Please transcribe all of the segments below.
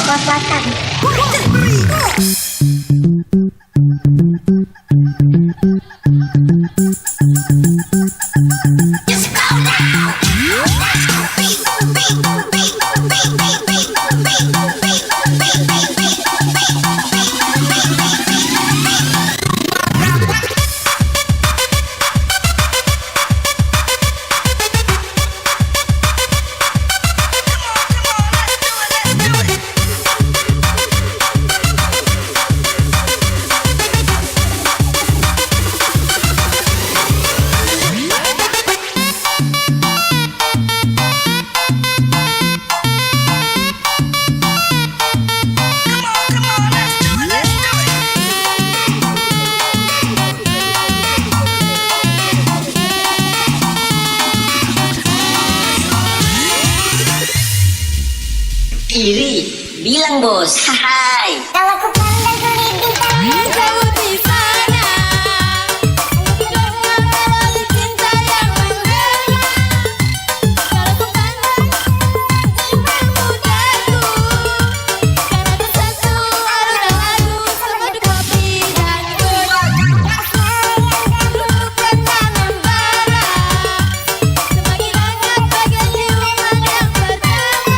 kos-kosan. Iri, bilang bos. Hai. Kalau ku pandang kulit bintang jauh di sana, melalui cinta yang menggema. Kalau ku pandang jiwa mudaku, karena bersatu adu semadu kopi dan gula. Bukan tangan bara, semakin hangat bagai ciuman yang pertama.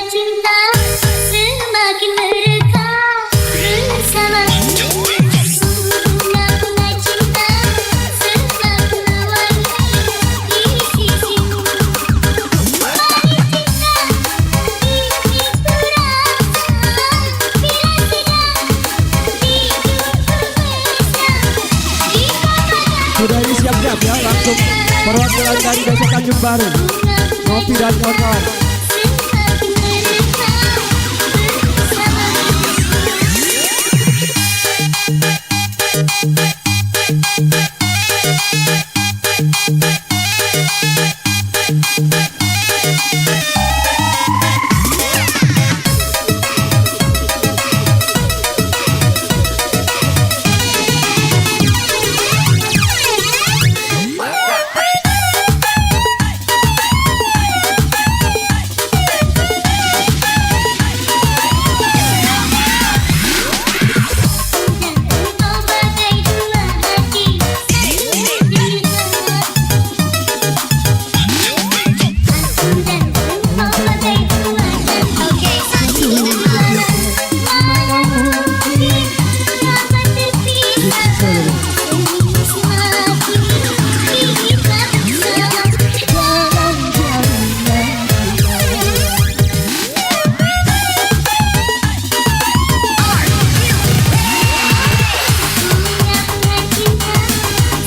cinta semakin merekah bersama. Bunga-bunga cinta semakin mewarnai di sisimu. Manis cinta ini terasa bila sedang dihidup bersama. Sudah ini siap-siap ya, langsung perwakilan dari Desa Tanjung Baru, Novi dan kawan-kawan.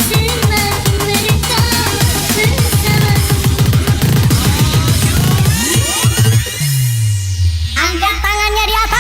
Semakin merekah bersama. Angkat tangannya di atas.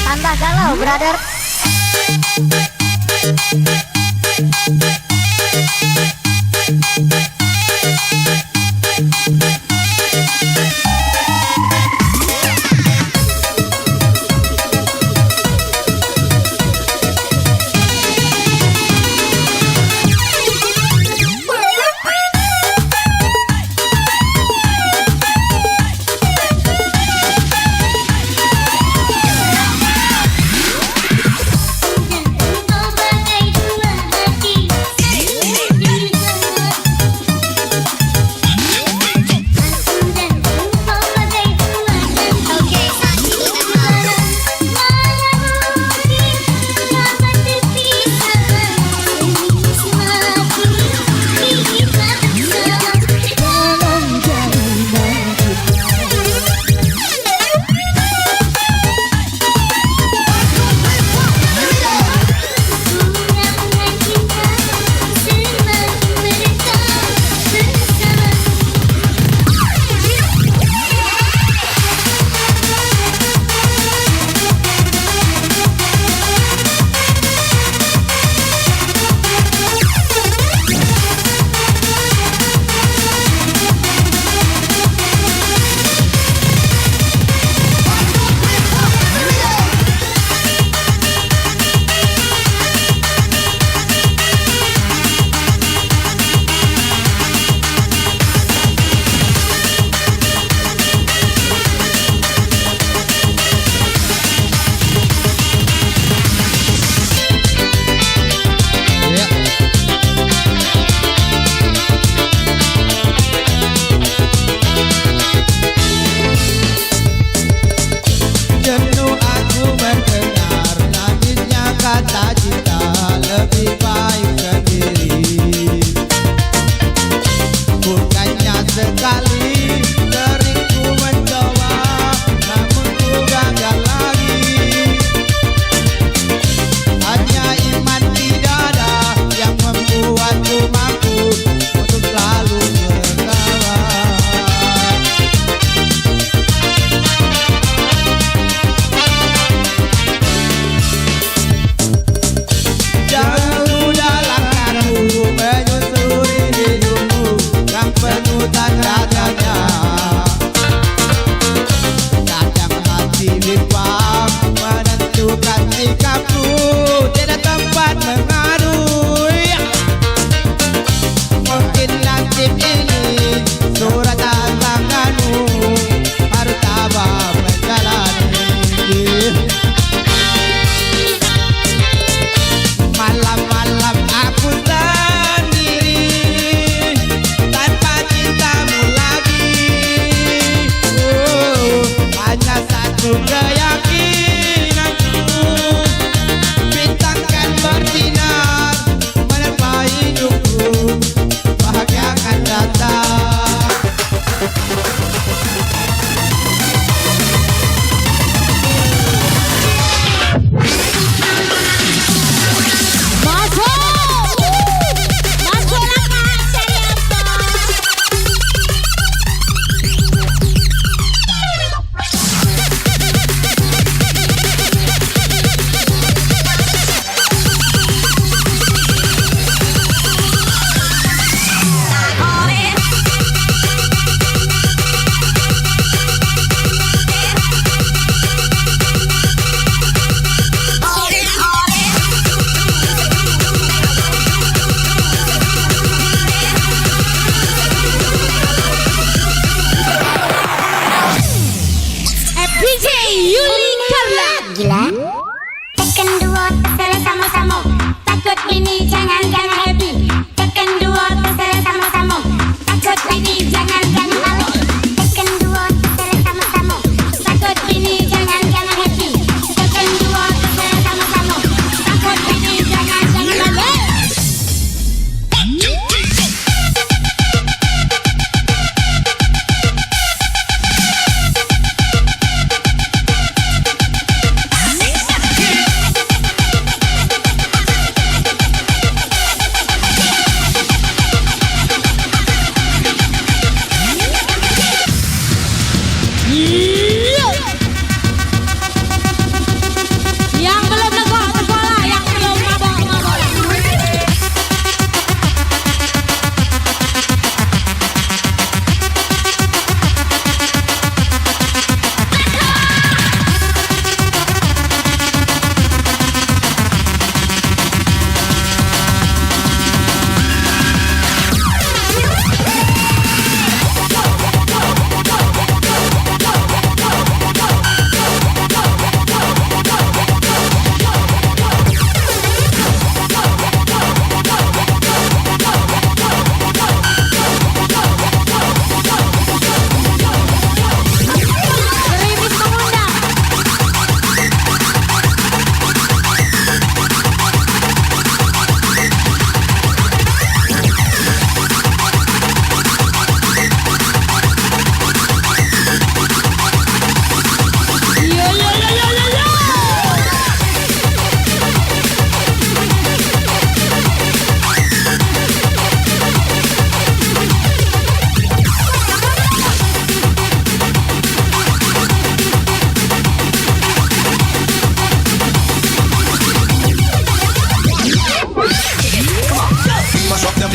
Tambah galau, brother. Kau bagai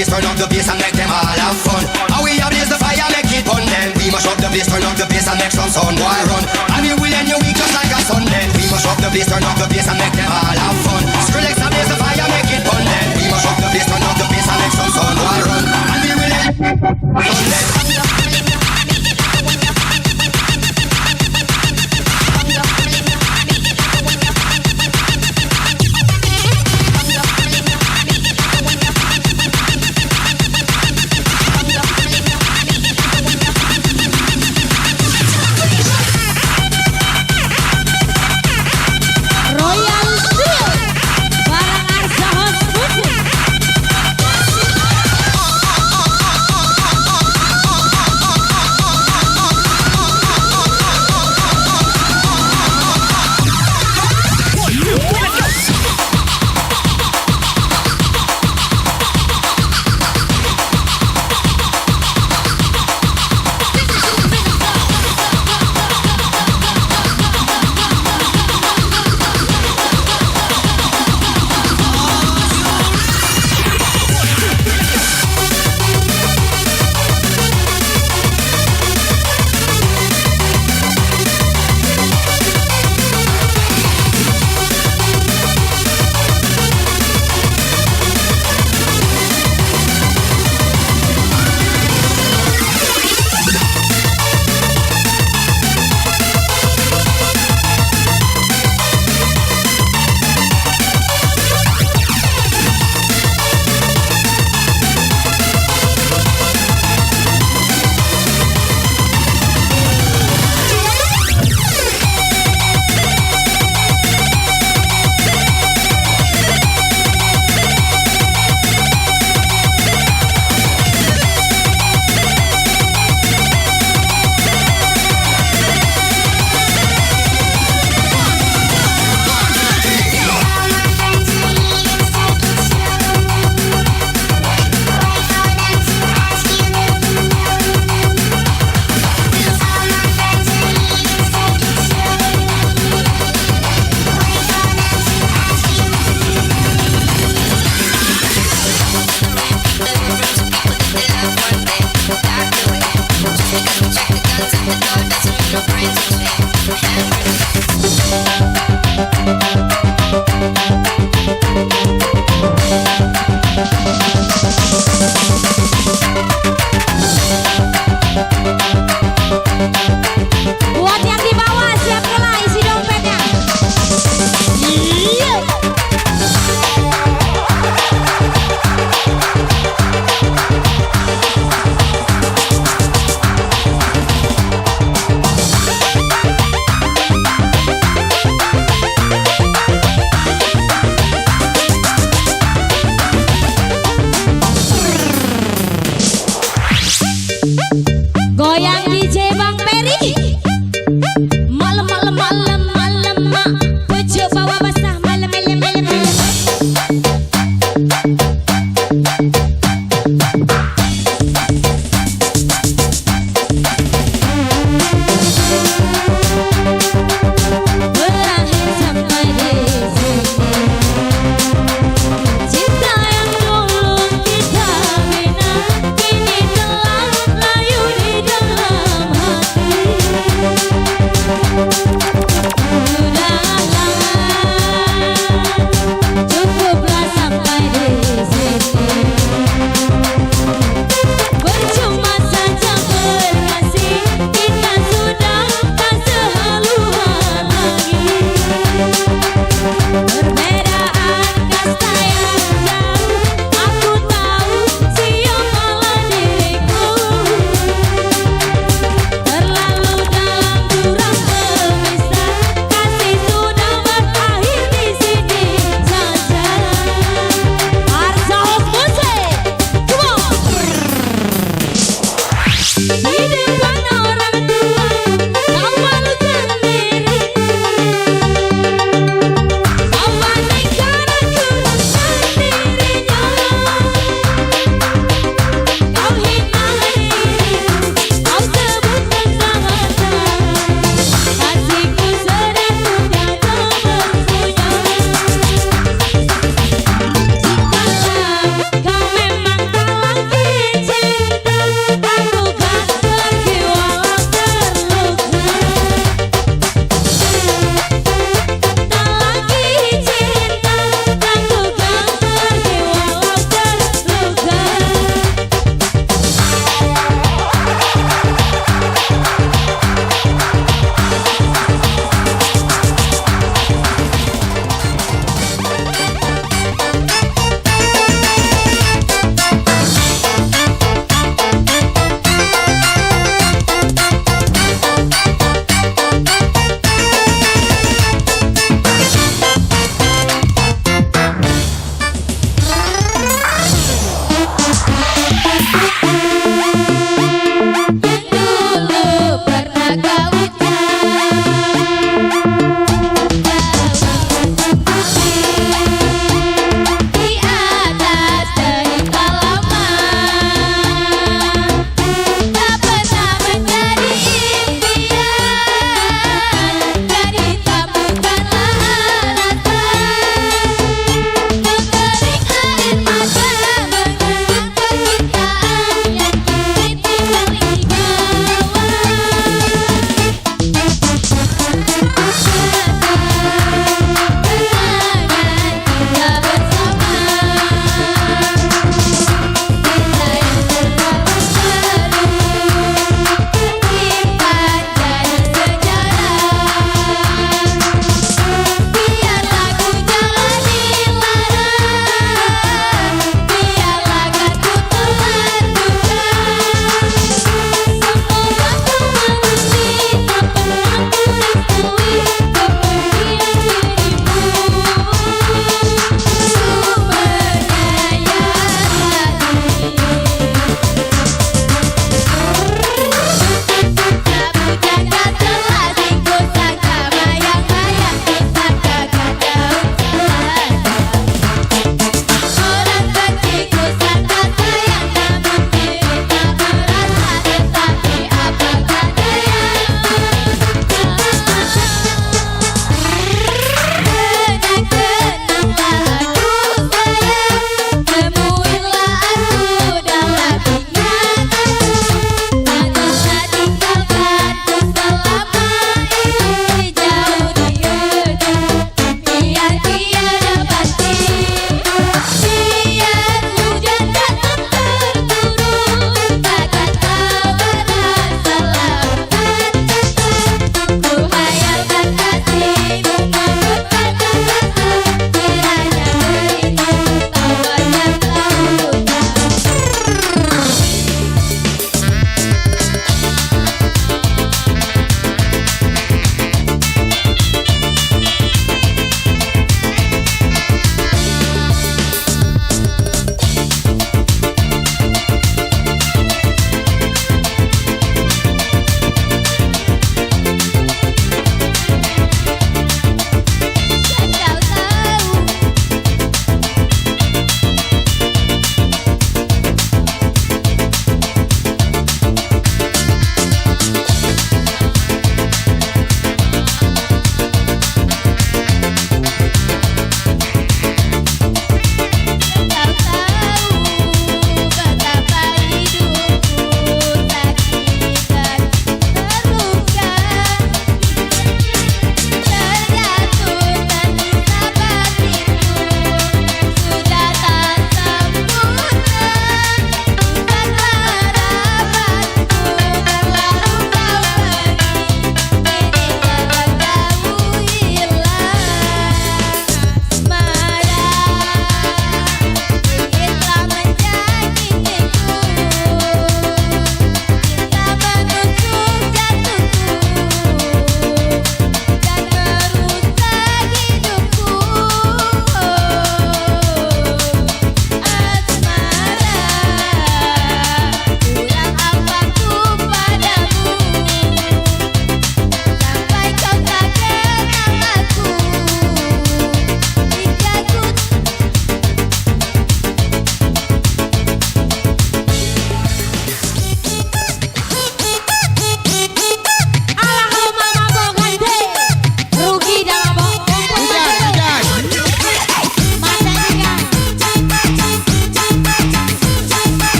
place, turn up the bass and make them all have fun. And we ablaze the fire, make it burn then. We mash up the place, turn up the bass and make some sound, boy run. And we will end your week just like a Sunday. We mash up the place, turn up the bass and make them all have fun. Skrillex ablaze the fire, make it burn then. We mash up the place, turn up the bass and make some sound, boy run. And we will end Sunday. Royal Steel barang Arsa Hospital.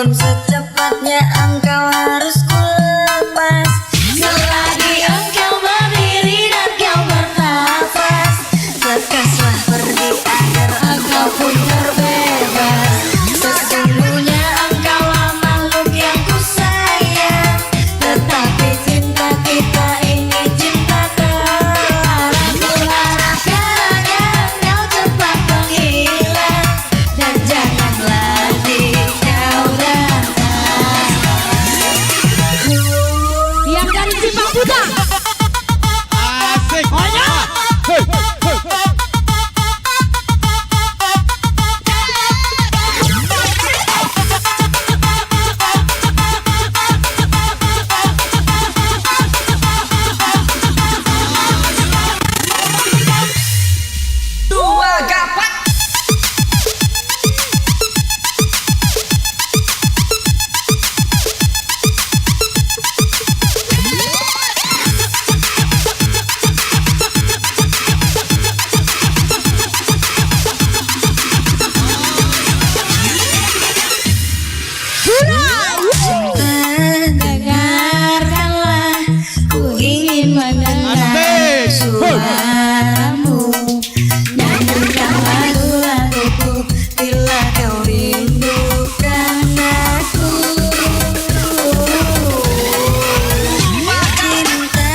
Namun secepatnya engkau harus kulepas. Selagi engkau berdiri dan kau bernafas, lekaslah pergi agar engkau pun terbebas. Sesungguhnya engkaulah makhluk yang ku sayang, tetapi cinta kita ini cinta terlarang. Kuharap kiranya engkau cepat menghilang dan jangan lagi kau datang. Yang dari Simpang Buta. Asik. Hei, hei. Dua gapat. Dengarkanlah, ku ingin mendengar Asik. suaramu. Nyanyikan lagu-laguku bila kau rindukan aku. Cinta,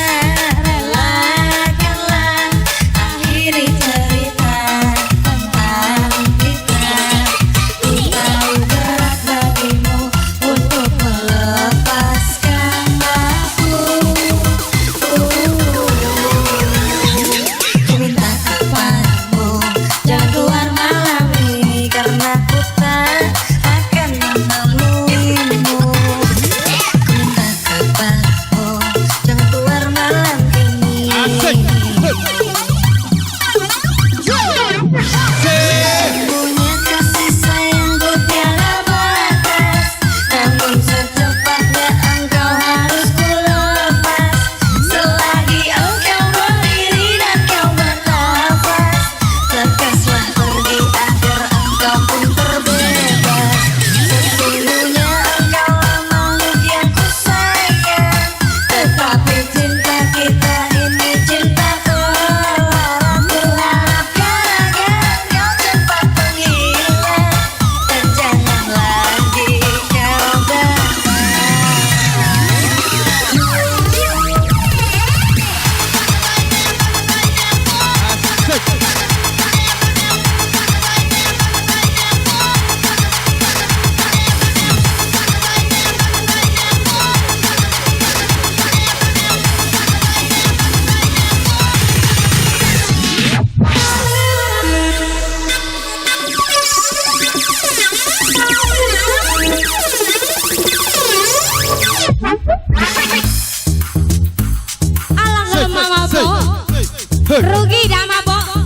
relakanlah akhiri cerita tentang kita. Ku tahu berat bagimu untuk melepaskan aku. Ku minta kepadamu, jangan keluar malam ini, karena ku tak akan menemuimu. Ku minta kepadamu, jangan keluar malam ini. Asik. Punya kasih sayangku tiada batas, namun secepatnya engkau harus kulepas. Selagi engkau berdiri dan kau bernafas, lekaslah pergi agar engkau pun terbebas. Sesungguhnya engkaulah makhluk yang ku sayang, tetapi cinta kita ini cinta terlarang. Kuharap kiranya engkau cepat menghilang dan jangan lagi kau datang. Alang mabok. Rugi dah mabok.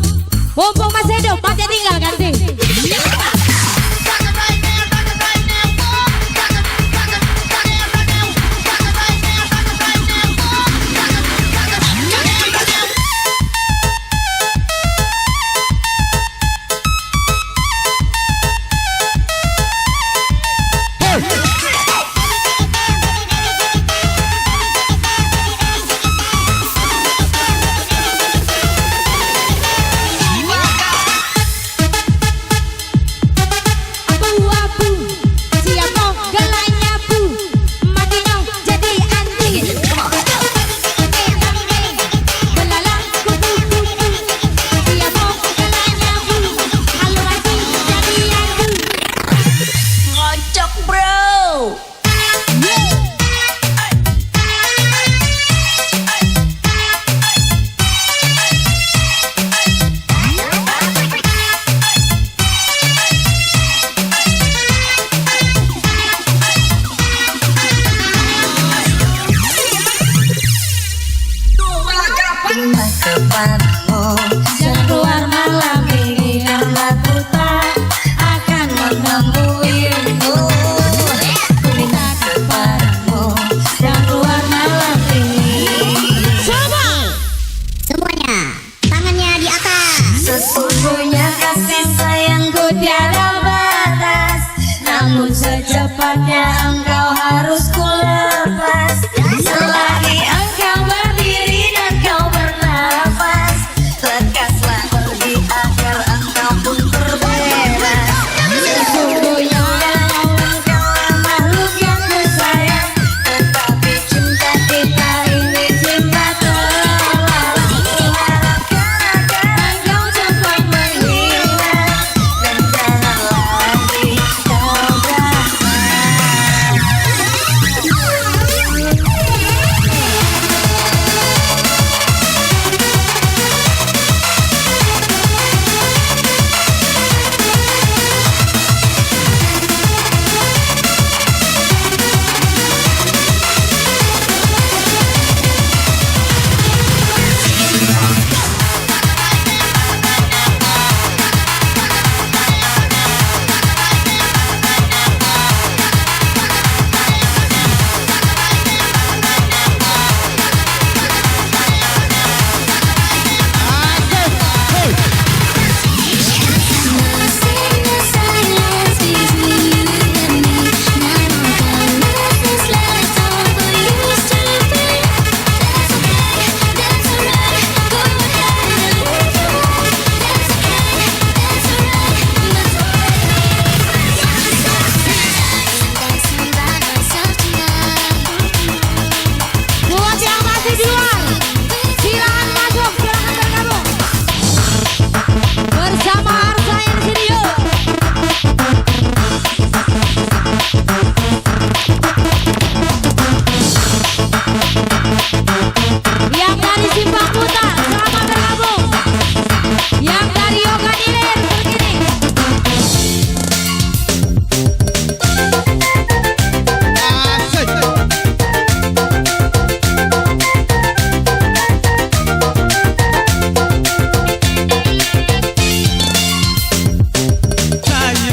Mumpung masih hidup, masih tinggal ganti. Namun secepatnya engkau harus kulepas. Selagi engkau berdiri dan kau bernafas, lekaslah pergi agar engkau pun terbebas. Sesungguhnya engkau makhluk yang bersayang, tetapi cinta kita ini cinta terlarang. Kuharapkan agar engkau cepat menghilang dan jangan lagi kau datang. Buat yang masih di luar, silakan masuk, silakan bergabung bersama Arsa Studio. Yang dari Simpang Kuta, selamat bergabung. Yang dari Yoga Diler, begini.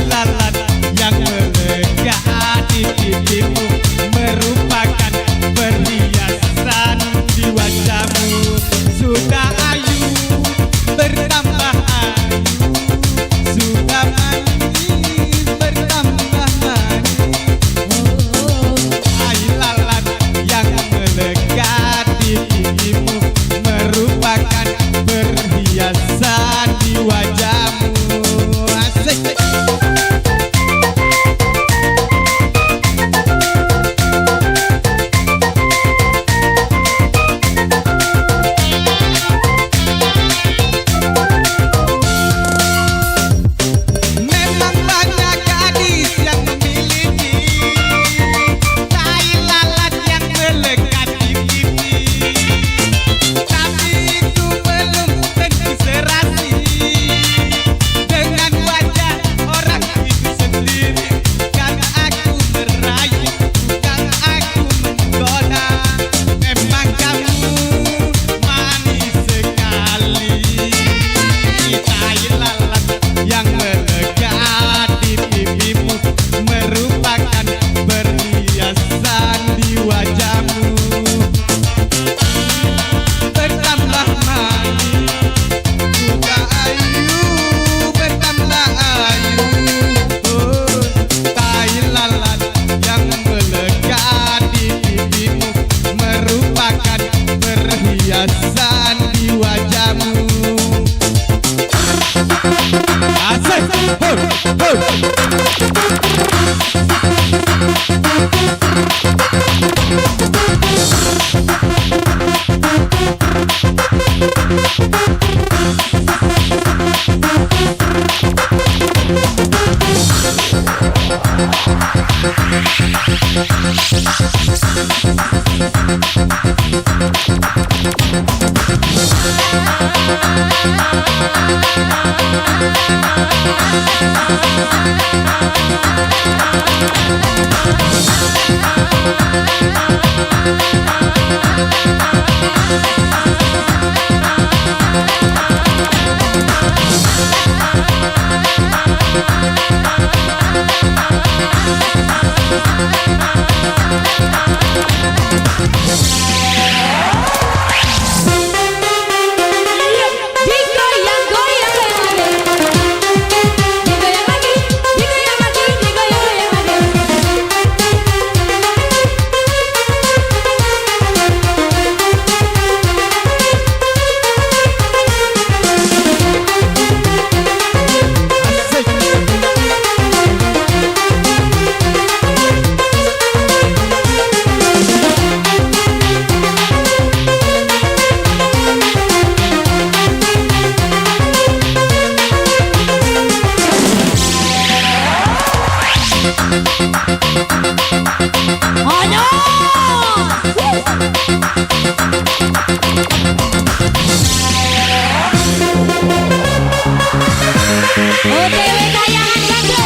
Lalat yang melekat di pipimu merupakan perhiasan di wajahmu. Sudah ayu bertambah ayu, sudah manis bertambah manis. Hai lalat yang melekat di pipimu merupakan perhiasan di wajahmu. Asik. Memang banyak gadis yang memiliki tai lalat yang melekat di pipi, tapi itu belum tentu serasi dengan wajah orang itu sendiri. Kan aku merayu, kan aku menggoda. Memang kamu manis sekali, tai lalat yang melekat di pipimu merupakan perhiasan di wajahmu. Bertambah manis, sudah ayu, bertambah ayu. Oh, tai lalat yang melekat di pipimu merupakan perhiasan di wajahmu. Asik. Digoyang, goyang, goyang lagi. Digoyang lagi, digoyang lagi, OTW tayangan satu.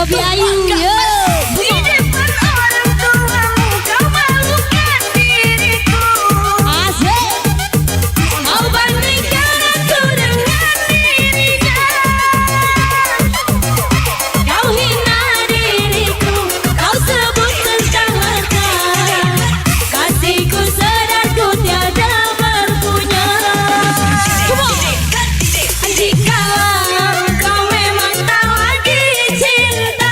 Bobby Ayu. Yo. Di depan orang tuamu kau malukan diriku. Asik. Kau bandingkan aku dengan dirinya. Kau hina diriku, kau sebut tentang harta. Kasihku sedar ku tiada berpunya. Jikalau kau memang tak lagi cinta,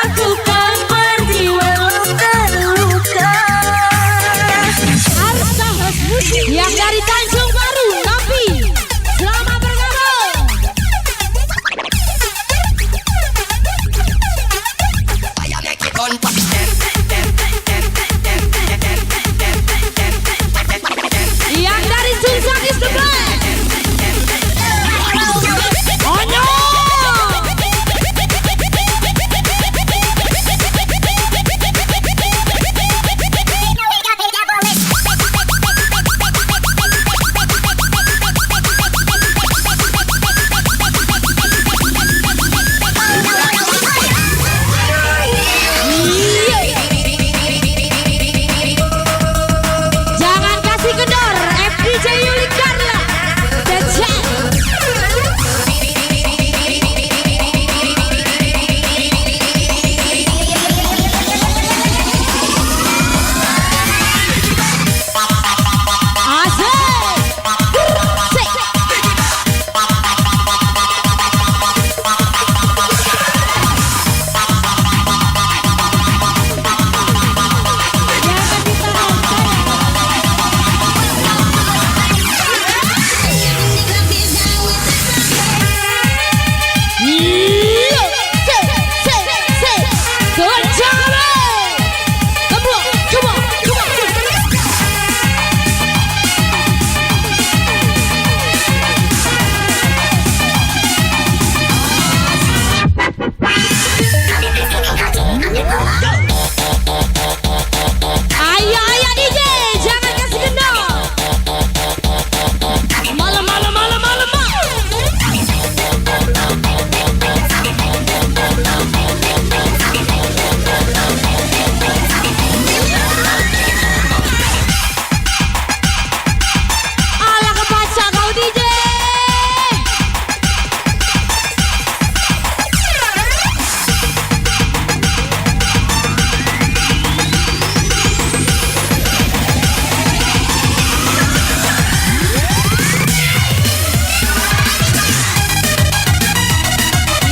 aku kan pergi walau terluka. Yang dari Tanjung Baru, Nopi. Selamat bergabung. Yang dari Sulsel is the black. Oh no. Jangan kasih kendor, FDJ Yuli Carla. Dajjal. Asik. Jangan ditaruh. Good job, eh? Come on, come on, come on. Ayo, ayo DJ, jangan kasih kendor. Malam, malam, malam, malam, malam. Alah kebaca kau DJ.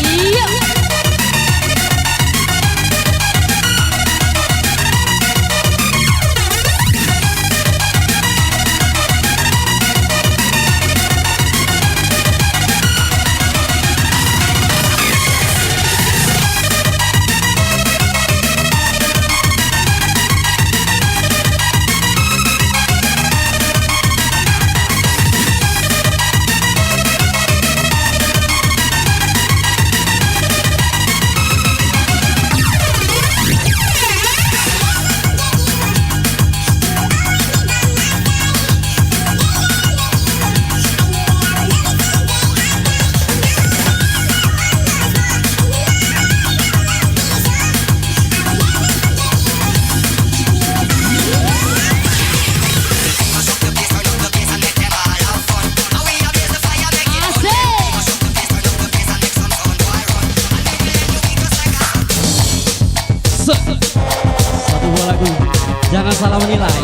Iya. Satu buah lagu. Jangan salah menilai.